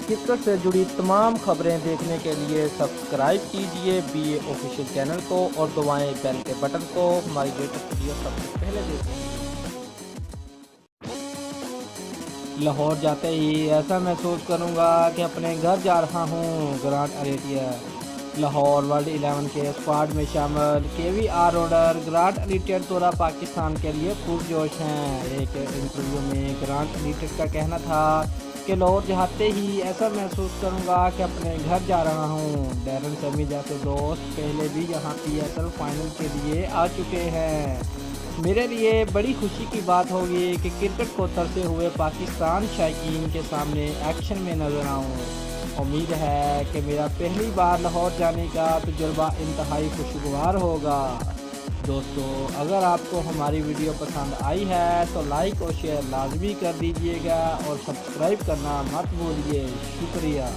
Cricket से जुड़ी तमाम खबरें देखने के लिए सब्सक्राइब कीजिए BA ऑफिशियल चैनल को और दबाएं बेल के बटन को हमारी लेटेस्ट वीडियो सबसे पहले देखें। लाहौर जाते ही ऐसा महसूस करूंगा कि अपने घर जा रहा हूं। ग्रांट अरेटिया लाहौर वर्ल्ड 11 के स्क्वाड में शामिल KV ऑर्डर ग्रांट अरेटिया दौरा पाकिस्तान के लिए पुरजोश हैं। एक इंटरव्यू में ग्रांट अरेटिया का कहना था कि लाहौर जाते ही ऐसा महसूस करूंगा कि अपने घर जा रहा हूं। डैरन समी जैसे दोस्त पहले भी यहां PSL फाइनल के लिए आ चुके हैं। मेरे लिए बड़ी खुशी की बात होगी कि क्रिकेट को तरसे हुए पाकिस्तान शायकीन के सामने एक्शन में नजर आऊं। उम्मीद है कि मेरा पहली बार लाहौर जाने का तजुर्बा इंतहाई खुशगवार होगा। दोस्तों, अगर आपको हमारी वीडियो पसंद आई है तो लाइक और शेयर लाजमी कर दीजिएगा और सब्सक्राइब करना मत भूलिए। शुक्रिया।